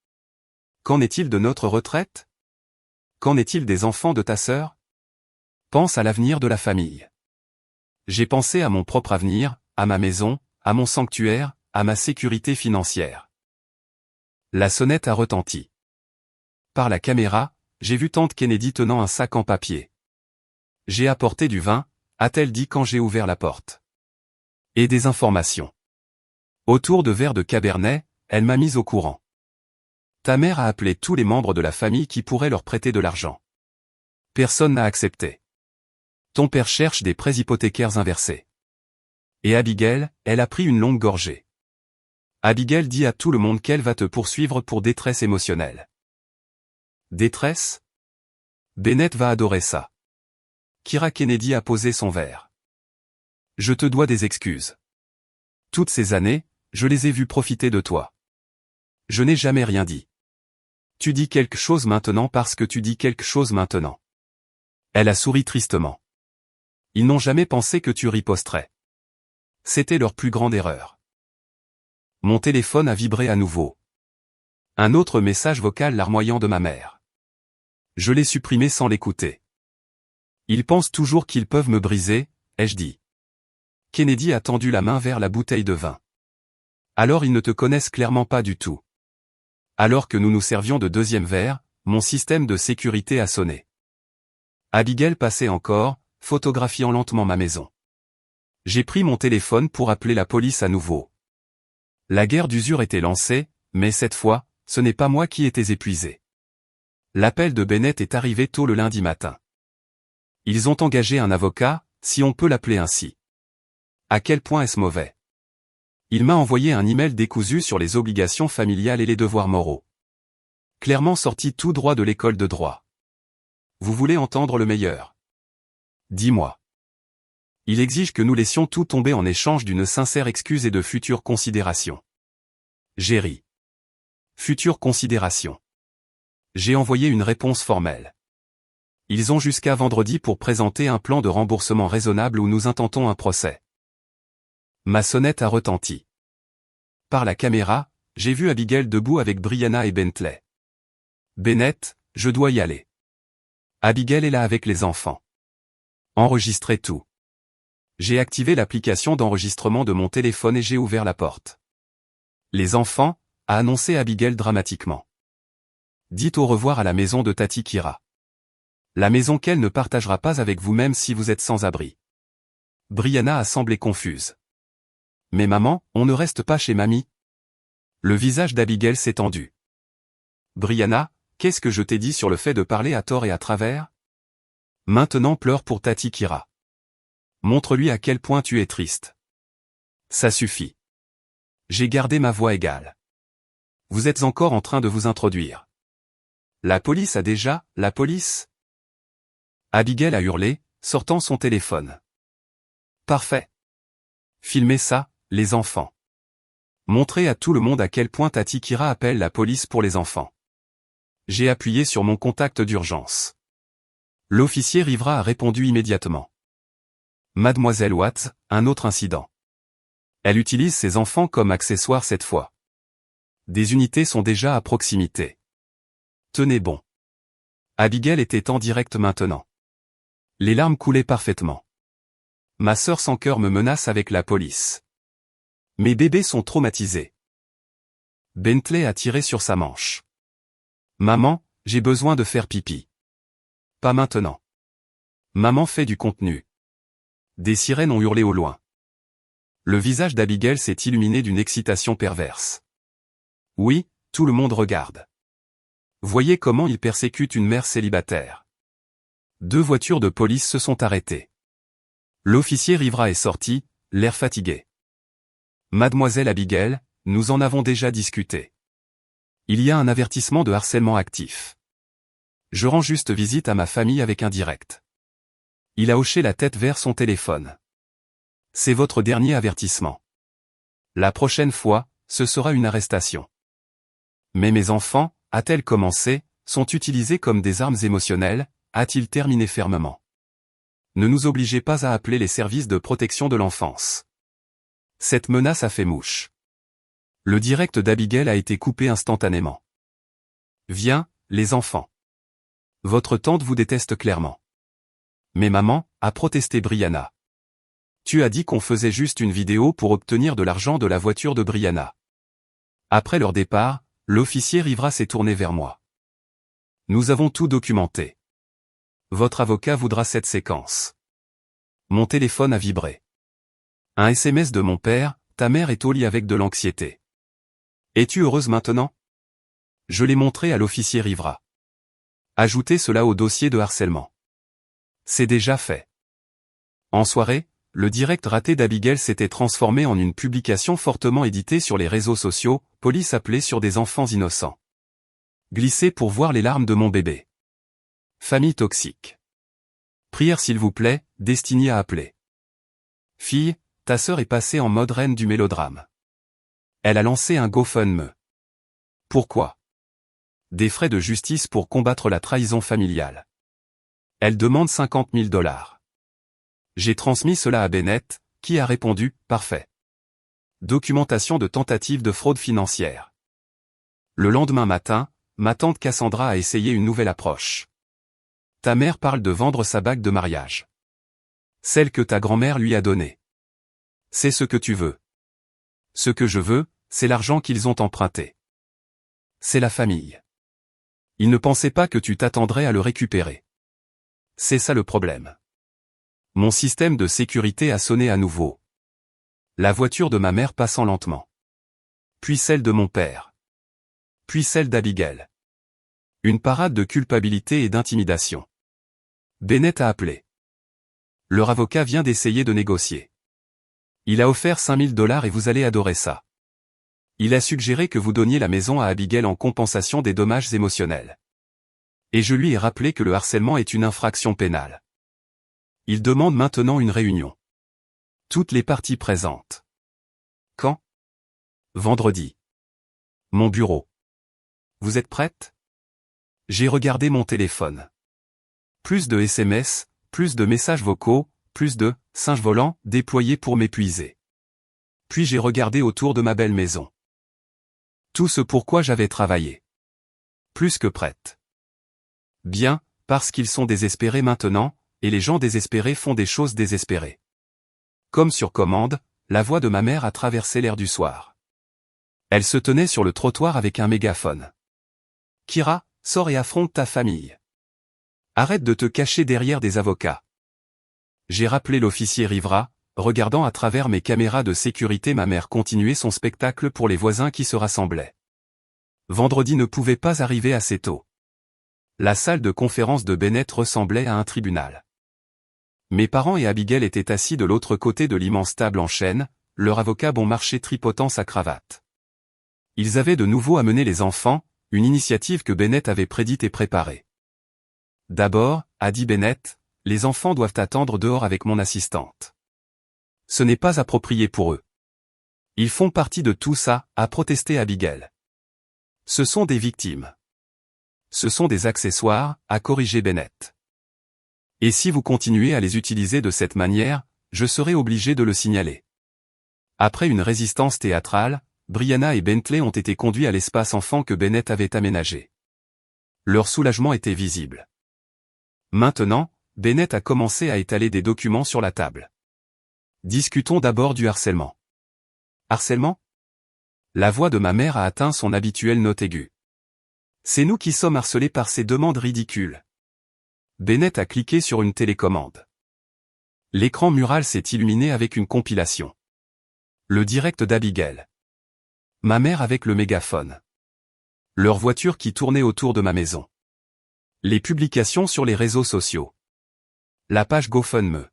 Speaker 1: Qu'en est-il de notre retraite? Qu'en est-il des enfants de ta sœur? Pense à l'avenir de la famille. J'ai pensé à mon propre avenir, à ma maison, à mon sanctuaire, à ma sécurité financière. La sonnette a retenti. Par la caméra, j'ai vu tante Kennedy tenant un sac en papier. J'ai apporté du vin, a-t-elle dit quand j'ai ouvert la porte. Et des informations. Autour de verres de cabernet, elle m'a mise au courant. Ta mère a appelé tous les membres de la famille qui pourraient leur prêter de l'argent. Personne n'a accepté. Ton père cherche des prêts hypothécaires inversés. Et Abigail, elle a pris une longue gorgée. Abigail dit à tout le monde qu'elle va te poursuivre pour détresse émotionnelle. Détresse? Bennett va adorer ça. Kira Kennedy a posé son verre. Je te dois des excuses. Toutes ces années, je les ai vus profiter de toi. Je n'ai jamais rien dit. Tu dis quelque chose maintenant parce que tu dis quelque chose maintenant. Elle a souri tristement. Ils n'ont jamais pensé que tu riposterais. C'était leur plus grande erreur. Mon téléphone a vibré à nouveau. Un autre message vocal larmoyant de ma mère. Je l'ai supprimé sans l'écouter. Ils pensent toujours qu'ils peuvent me briser, ai-je dit. Kennedy a tendu la main vers la bouteille de vin. Alors ils ne te connaissent clairement pas du tout. Alors que nous nous servions de deuxième verre, mon système de sécurité a sonné. Abigail passait encore, photographiant lentement ma maison. J'ai pris mon téléphone pour appeler la police à nouveau. La guerre d'usure était lancée, mais cette fois, ce n'est pas moi qui étais épuisé. L'appel de Bennett est arrivé tôt le lundi matin. Ils ont engagé un avocat, si on peut l'appeler ainsi. À quel point est-ce mauvais? Il m'a envoyé un email décousu sur les obligations familiales et les devoirs moraux. Clairement sorti tout droit de l'école de droit. Vous voulez entendre le meilleur? Dis-moi. Il exige que nous laissions tout tomber en échange d'une sincère excuse et de futures considérations. J'ai ri. Futures considérations. J'ai envoyé une réponse formelle. Ils ont jusqu'à vendredi pour présenter un plan de remboursement raisonnable ou nous intentons un procès. Ma sonnette a retenti. Par la caméra, j'ai vu Abigail debout avec Brianna et Bentley. Bennett, je dois y aller. Abigail est là avec les enfants. Enregistrez tout. J'ai activé l'application d'enregistrement de mon téléphone et j'ai ouvert la porte. Les enfants, a annoncé Abigail dramatiquement. Dites au revoir à la maison de Tati Kira. La maison qu'elle ne partagera pas avec vous même si vous êtes sans abri. Brianna a semblé confuse. Mais maman, on ne reste pas chez mamie. Le visage d'Abigail s'est tendu. Brianna, qu'est-ce que je t'ai dit sur le fait de parler à tort et à travers? Maintenant pleure pour Tati Kira. Montre-lui à quel point tu es triste. Ça suffit. J'ai gardé ma voix égale. Vous êtes encore en train de vous introduire. La police a déjà, la police? Abigail a hurlé, sortant son téléphone. Parfait. Filmez ça, les enfants. Montrez à tout le monde à quel point Tati Kira appelle la police pour les enfants. J'ai appuyé sur mon contact d'urgence. L'officier Rivera a répondu immédiatement. Mademoiselle Watts, un autre incident. Elle utilise ses enfants comme accessoires cette fois. Des unités sont déjà à proximité. Tenez bon. Abigail était en direct maintenant. Les larmes coulaient parfaitement. Ma sœur sans cœur me menace avec la police. Mes bébés sont traumatisés. Bentley a tiré sur sa manche. Maman, j'ai besoin de faire pipi. Pas maintenant. Maman fait du contenu. Des sirènes ont hurlé au loin. Le visage d'Abigail s'est illuminé d'une excitation perverse. Oui, tout le monde regarde. Voyez comment il persécute une mère célibataire. 2 voitures de police se sont arrêtées. L'officier Rivera est sorti, l'air fatigué. Mademoiselle Abigail, nous en avons déjà discuté. Il y a un avertissement de harcèlement actif. Je rends juste visite à ma famille avec un direct. Il a hoché la tête vers son téléphone. C'est votre dernier avertissement. La prochaine fois, ce sera une arrestation. Mais mes enfants, a-t-elle commencé, sont utilisés comme des armes émotionnelles, a-t-il terminé fermement. Ne nous obligez pas à appeler les services de protection de l'enfance. Cette menace a fait mouche. Le direct d'Abigail a été coupé instantanément. Viens, les enfants. Votre tante vous déteste clairement. Mais maman, a protesté Brianna. Tu as dit qu'on faisait juste une vidéo pour obtenir de l'argent de la voiture de Brianna. Après leur départ, l'officier Rivera s'est tourné vers moi. Nous avons tout documenté. Votre avocat voudra cette séquence. Mon téléphone a vibré. Un SMS de mon père, ta mère est au lit avec de l'anxiété. Es-tu heureuse maintenant? Je l'ai montré à l'officier Rivera. Ajoutez cela au dossier de harcèlement. C'est déjà fait. En soirée, le direct raté d'Abigail s'était transformé en une publication fortement éditée sur les réseaux sociaux, police appelée sur des enfants innocents. Glissez pour voir les larmes de mon bébé. Famille toxique. Prière s'il vous plaît, destinée à appeler. Fille, ta sœur est passée en mode reine du mélodrame. Elle a lancé un GoFundMe. Pourquoi? Des frais de justice pour combattre la trahison familiale. Elle demande 50 000 $. J'ai transmis cela à Bennett, qui a répondu, parfait. Documentation de tentative de fraude financière. Le lendemain matin, ma tante Cassandra a essayé une nouvelle approche. Ta mère parle de vendre sa bague de mariage. Celle que ta grand-mère lui a donnée. C'est ce que tu veux. Ce que je veux, c'est l'argent qu'ils ont emprunté. C'est la famille. Ils ne pensaient pas que tu t'attendrais à le récupérer. C'est ça le problème. Mon système de sécurité a sonné à nouveau. La voiture de ma mère passant lentement. Puis celle de mon père. Puis celle d'Abigail. Une parade de culpabilité et d'intimidation. Bennett a appelé. Leur avocat vient d'essayer de négocier. Il a offert 5 000 $ et vous allez adorer ça. Il a suggéré que vous donniez la maison à Abigail en compensation des dommages émotionnels. Et je lui ai rappelé que le harcèlement est une infraction pénale. Il demande maintenant une réunion. Toutes les parties présentes. Quand? Vendredi. Mon bureau. Vous êtes prête? J'ai regardé mon téléphone. Plus de SMS, plus de messages vocaux, plus de « singes volants » déployés pour m'épuiser. Puis j'ai regardé autour de ma belle maison. Tout ce pourquoi j'avais travaillé. Plus que prête. Bien, parce qu'ils sont désespérés maintenant, et les gens désespérés font des choses désespérées. Comme sur commande, la voix de ma mère a traversé l'air du soir. Elle se tenait sur le trottoir avec un mégaphone. Kira, sors et affronte ta famille. Arrête de te cacher derrière des avocats. J'ai rappelé l'officier Rivera, regardant à travers mes caméras de sécurité ma mère continuer son spectacle pour les voisins qui se rassemblaient. Vendredi ne pouvait pas arriver assez tôt. La salle de conférence de Bennett ressemblait à un tribunal. Mes parents et Abigail étaient assis de l'autre côté de l'immense table en chêne, leur avocat bon marché tripotant sa cravate. Ils avaient de nouveau amené les enfants, une initiative que Bennett avait prédite et préparée. D'abord, a dit Bennett, les enfants doivent attendre dehors avec mon assistante. Ce n'est pas approprié pour eux. Ils font partie de tout ça, a protesté Abigail. Ce sont des victimes. Ce sont des accessoires, a corrigé Bennett. Et si vous continuez à les utiliser de cette manière, je serai obligé de le signaler. Après une résistance théâtrale, Brianna et Bentley ont été conduits à l'espace enfant que Bennett avait aménagé. Leur soulagement était visible. Maintenant, Bennett a commencé à étaler des documents sur la table. Discutons d'abord du harcèlement. Harcèlement ? La voix de ma mère a atteint son habituelle note aiguë. C'est nous qui sommes harcelés par ces demandes ridicules. Bennett a cliqué sur une télécommande. L'écran mural s'est illuminé avec une compilation. Le direct d'Abigail. Ma mère avec le mégaphone. Leur voiture qui tournait autour de ma maison. Les publications sur les réseaux sociaux. La page GoFundMe.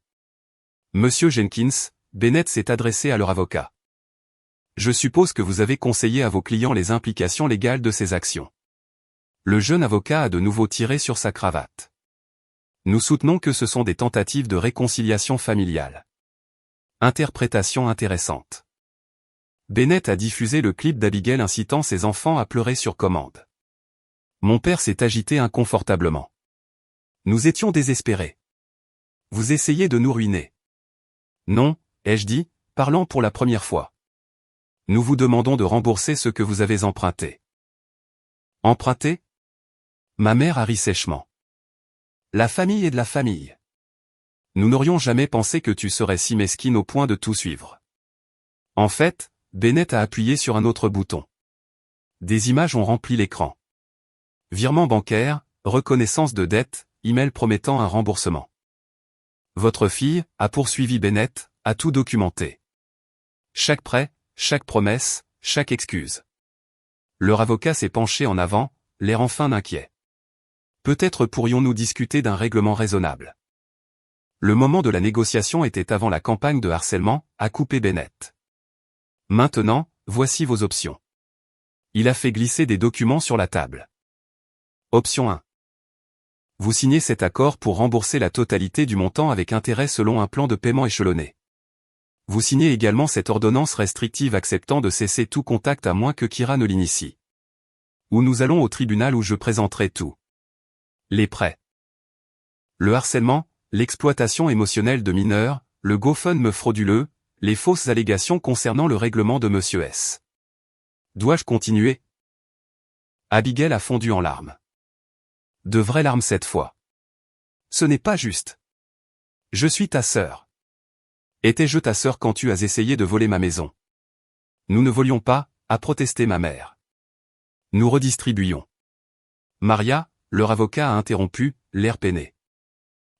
Speaker 1: Monsieur Jenkins, Bennett s'est adressé à leur avocat. Je suppose que vous avez conseillé à vos clients les implications légales de ces actions. Le jeune avocat a de nouveau tiré sur sa cravate. Nous soutenons que ce sont des tentatives de réconciliation familiale. Interprétation intéressante. Bennett a diffusé le clip d'Abigail incitant ses enfants à pleurer sur commande. Mon père s'est agité inconfortablement. Nous étions désespérés. Vous essayez de nous ruiner. Non, ai-je dit, parlant pour la première fois. Nous vous demandons de rembourser ce que vous avez emprunté. Emprunté ? Ma mère a ri sèchement. La famille est de la famille. Nous n'aurions jamais pensé que tu serais si mesquine au point de tout suivre. En fait, Bennett a appuyé sur un autre bouton. Des images ont rempli l'écran. Virement bancaire, reconnaissance de dette, email promettant un remboursement. Votre fille, a poursuivi Bennett, a tout documenté. Chaque prêt, chaque promesse, chaque excuse. Leur avocat s'est penché en avant, l'air enfin inquiet. Peut-être pourrions-nous discuter d'un règlement raisonnable. Le moment de la négociation était avant la campagne de harcèlement, a coupé Bennett. Maintenant, voici vos options. Il a fait glisser des documents sur la table. Option 1. Vous signez cet accord pour rembourser la totalité du montant avec intérêt selon un plan de paiement échelonné. Vous signez également cette ordonnance restrictive acceptant de cesser tout contact à moins que Kira ne l'initie. Ou nous allons au tribunal où je présenterai tout. Les prêts. Le harcèlement, l'exploitation émotionnelle de mineurs, le GoFundMe frauduleux, les fausses allégations concernant le règlement de Monsieur S. Dois-je continuer ? Abigail a fondu en larmes. De vraies larmes cette fois. Ce n'est pas juste. Je suis ta sœur. Étais-je ta sœur quand tu as essayé de voler ma maison ? Nous ne volions pas, a protesté ma mère. Nous redistribuions. Maria, leur avocat a interrompu, l'air peiné.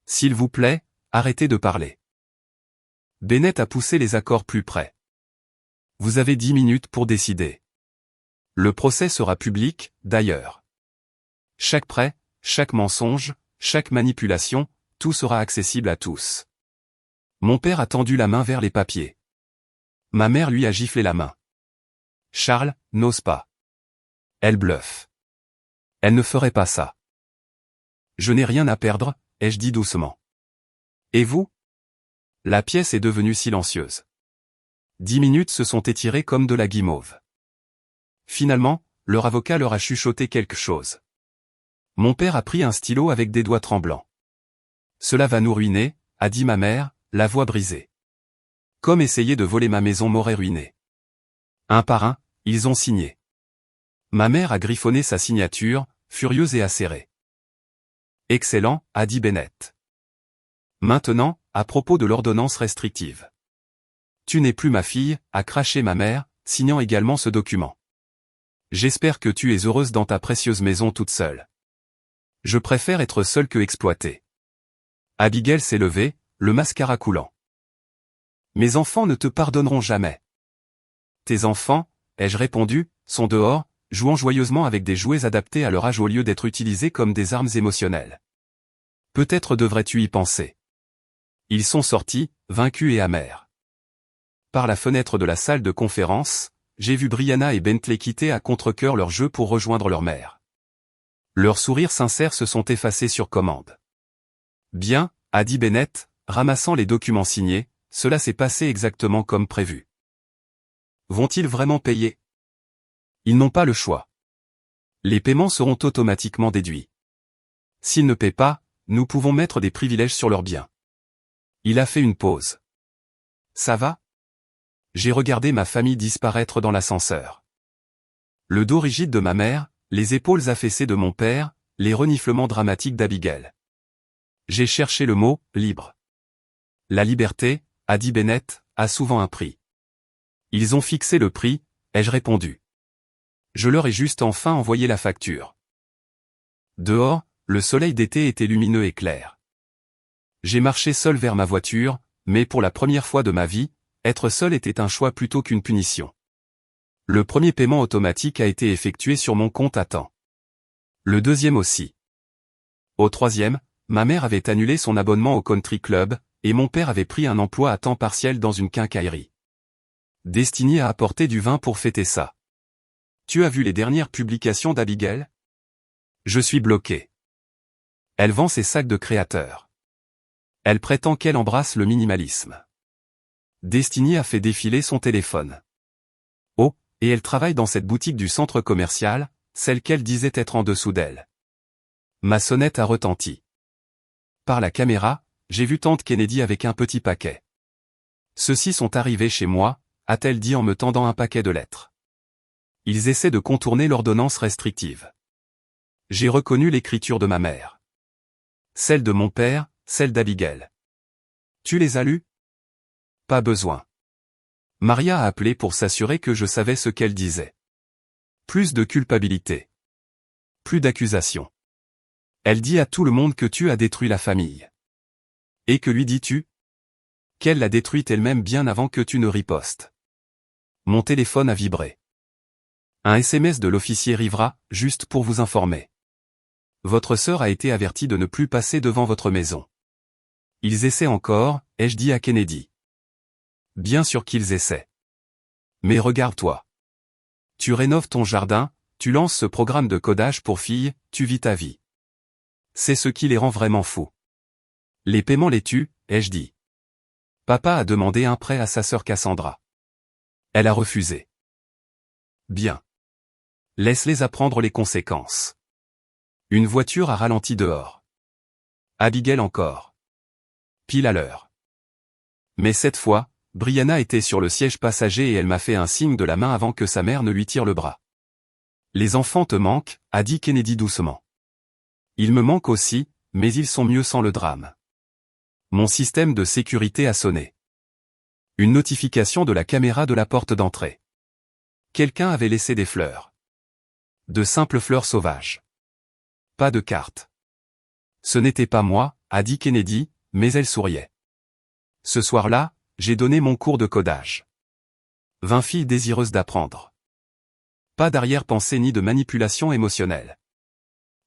Speaker 1: S'il vous plaît, arrêtez de parler. Bennett a poussé les accords plus près. Vous avez 10 minutes pour décider. Le procès sera public, d'ailleurs. Chaque prêt, chaque mensonge, chaque manipulation, tout sera accessible à tous. Mon père a tendu la main vers les papiers. Ma mère lui a giflé la main. Charles, n'ose pas. Elle bluffe. Elle ne ferait pas ça. Je n'ai rien à perdre, ai-je dit doucement. Et vous ? La pièce est devenue silencieuse. 10 minutes se sont étirées comme de la guimauve. Finalement, leur avocat leur a chuchoté quelque chose. Mon père a pris un stylo avec des doigts tremblants. Cela va nous ruiner, a dit ma mère, la voix brisée. Comme essayer de voler ma maison m'aurait ruiné. Un par un, ils ont signé. Ma mère a griffonné sa signature, furieuse et acérée. Excellent, a dit Bennett. Maintenant, à propos de l'ordonnance restrictive. Tu n'es plus ma fille, a craché ma mère, signant également ce document. J'espère que tu es heureuse dans ta précieuse maison toute seule. Je préfère être seule que exploitée. Abigail s'est levée, le mascara coulant. Mes enfants ne te pardonneront jamais. Tes enfants, ai-je répondu, sont dehors, jouant joyeusement avec des jouets adaptés à leur âge au lieu d'être utilisés comme des armes émotionnelles. Peut-être devrais-tu y penser. Ils sont sortis, vaincus et amers. Par la fenêtre de la salle de conférence, j'ai vu Brianna et Bentley quitter à contre-cœur leur jeu pour rejoindre leur mère. Leurs sourires sincères se sont effacés sur commande. Bien, a dit Bennett, ramassant les documents signés, cela s'est passé exactement comme prévu. Vont-ils vraiment payer? Ils n'ont pas le choix. Les paiements seront automatiquement déduits. S'ils ne paient pas, nous pouvons mettre des privilèges sur leurs biens. Il a fait une pause. Ça va? J'ai regardé ma famille disparaître dans l'ascenseur. Le dos rigide de ma mère, les épaules affaissées de mon père, les reniflements dramatiques d'Abigail. J'ai cherché le mot « libre ». La liberté, a dit Bennett, a souvent un prix. Ils ont fixé le prix, ai-je répondu. Je leur ai juste enfin envoyé la facture. Dehors, le soleil d'été était lumineux et clair. J'ai marché seul vers ma voiture, mais pour la première fois de ma vie, être seul était un choix plutôt qu'une punition. Le premier paiement automatique a été effectué sur mon compte à temps. Le deuxième aussi. Au troisième, ma mère avait annulé son abonnement au country club, et mon père avait pris un emploi à temps partiel dans une quincaillerie. Destiné à apporter du vin pour fêter ça. Tu as vu les dernières publications d'Abigail? Je suis bloqué. Elle vend ses sacs de créateurs. Elle prétend qu'elle embrasse le minimalisme. Destiny a fait défiler son téléphone. Oh, et elle travaille dans cette boutique du centre commercial, celle qu'elle disait être en dessous d'elle. Ma sonnette a retenti. Par la caméra, j'ai vu tante Kennedy avec un petit paquet. Ceux-ci sont arrivés chez moi, a-t-elle dit en me tendant un paquet de lettres. Ils essaient de contourner l'ordonnance restrictive. J'ai reconnu l'écriture de ma mère. Celle de mon père, celle d'Abigail. Tu les as lus? Pas besoin. Maria a appelé pour s'assurer que je savais ce qu'elle disait. Plus de culpabilité. Plus d'accusations. Elle dit à tout le monde que tu as détruit la famille. Et que lui dis-tu? Qu'elle l'a détruite elle-même bien avant que tu ne ripostes. Mon téléphone a vibré. Un SMS de l'officier Rivera, juste pour vous informer. Votre sœur a été avertie de ne plus passer devant votre maison. Ils essaient encore, ai-je dit à Kennedy. Bien sûr qu'ils essaient. Mais regarde-toi. Tu rénoves ton jardin, tu lances ce programme de codage pour filles, tu vis ta vie. C'est ce qui les rend vraiment fous. Les paiements les tuent, ai-je dit. Papa a demandé un prêt à sa sœur Cassandra. Elle a refusé. Bien. Laisse-les apprendre les conséquences. Une voiture a ralenti dehors. Abigail encore. Pile à l'heure. Mais cette fois, Brianna était sur le siège passager et elle m'a fait un signe de la main avant que sa mère ne lui tire le bras. Les enfants te manquent, a dit Kennedy doucement. Ils me manquent aussi, mais ils sont mieux sans le drame. Mon système de sécurité a sonné. Une notification de la caméra de la porte d'entrée. Quelqu'un avait laissé des fleurs. De simples fleurs sauvages. Pas de carte. Ce n'était pas moi, a dit Kennedy, mais elle souriait. Ce soir-là, j'ai donné mon cours de codage. 20 filles désireuses d'apprendre. Pas d'arrière-pensée ni de manipulation émotionnelle.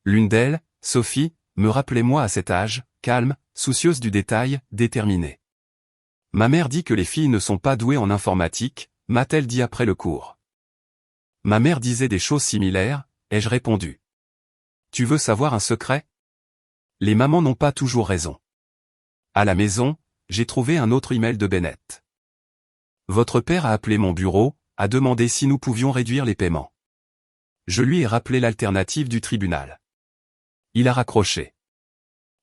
Speaker 1: L'une d'elles, Sophie, me rappelait moi à cet âge, calme, soucieuse du détail, déterminée. Ma mère dit que les filles ne sont pas douées en informatique, m'a-t-elle dit après le cours. Ma mère disait des choses similaires, ai-je répondu. Tu veux savoir un secret? Les mamans n'ont pas toujours raison. À la maison, j'ai trouvé un autre email de Bennett. Votre père a appelé mon bureau, a demandé si nous pouvions réduire les paiements. Je lui ai rappelé l'alternative du tribunal. Il a raccroché.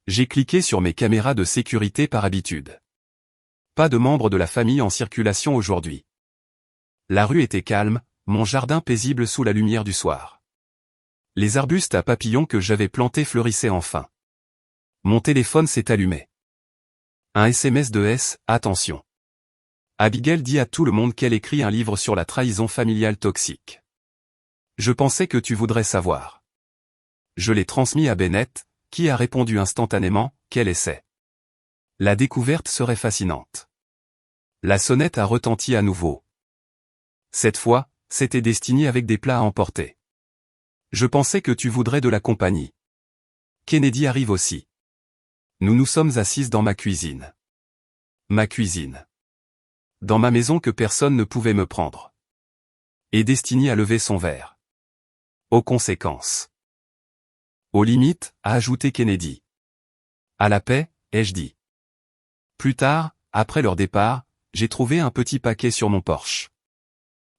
Speaker 1: J'ai cliqué sur mes caméras de sécurité par habitude. Pas de membres de la famille en circulation aujourd'hui. La rue était calme, mon jardin paisible sous la lumière du soir. Les arbustes à papillons que j'avais plantés fleurissaient enfin. Mon téléphone s'est allumé. Un SMS de S, attention. Abigail dit à tout le monde qu'elle écrit un livre sur la trahison familiale toxique. Je pensais que tu voudrais savoir. Je l'ai transmis à Bennett, qui a répondu instantanément, qu'elle essaie. La découverte serait fascinante. La sonnette a retenti à nouveau. Cette fois, c'était Destiny avec des plats à emporter. Je pensais que tu voudrais de la compagnie. Kennedy arrive aussi. Nous nous sommes assises dans ma cuisine. Ma cuisine. Dans ma maison que personne ne pouvait me prendre. Et Destiny a levé son verre. Aux conséquences. Aux limites, a ajouté Kennedy. À la paix, ai-je dit. Plus tard, après leur départ, j'ai trouvé un petit paquet sur mon porche.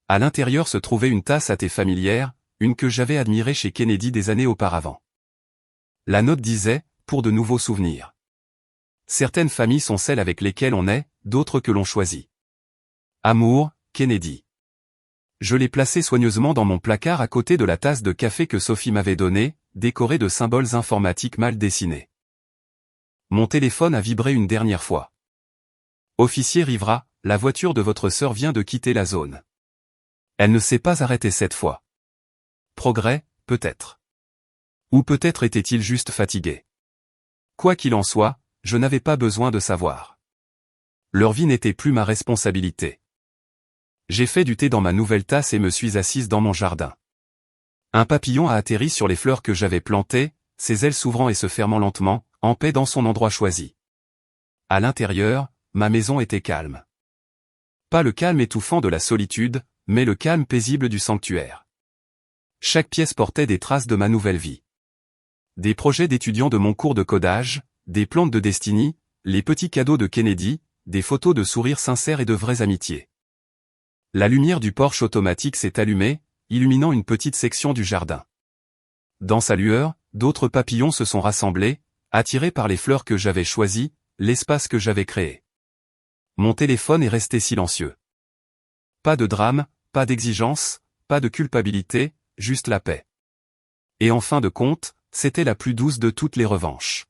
Speaker 1: À l'intérieur se trouvait une tasse à thé familière, une que j'avais admirée chez Kennedy des années auparavant. La note disait, pour de nouveaux souvenirs. Certaines familles sont celles avec lesquelles on est, d'autres que l'on choisit. Amour, Kennedy. Je l'ai placé soigneusement dans mon placard à côté de la tasse de café que Sophie m'avait donnée, décorée de symboles informatiques mal dessinés. Mon téléphone a vibré une dernière fois. Officier Rivera, la voiture de votre sœur vient de quitter la zone. Elle ne s'est pas arrêtée cette fois. Progrès, peut-être. Ou peut-être était-il juste fatigué. Quoi qu'il en soit, je n'avais pas besoin de savoir. Leur vie n'était plus ma responsabilité. J'ai fait du thé dans ma nouvelle tasse et me suis assise dans mon jardin. Un papillon a atterri sur les fleurs que j'avais plantées, ses ailes s'ouvrant et se fermant lentement, en paix dans son endroit choisi. À l'intérieur, ma maison était calme. Pas le calme étouffant de la solitude, mais le calme paisible du sanctuaire. Chaque pièce portait des traces de ma nouvelle vie. Des projets d'étudiants de mon cours de codage, des plantes de Destiny, les petits cadeaux de Kennedy, des photos de sourires sincères et de vraies amitiés. La lumière du Porsche automatique s'est allumée, illuminant une petite section du jardin. Dans sa lueur, d'autres papillons se sont rassemblés, attirés par les fleurs que j'avais choisies, l'espace que j'avais créé. Mon téléphone est resté silencieux. Pas de drame, pas d'exigence, pas de culpabilité, juste la paix. Et en fin de compte, c'était la plus douce de toutes les revanches.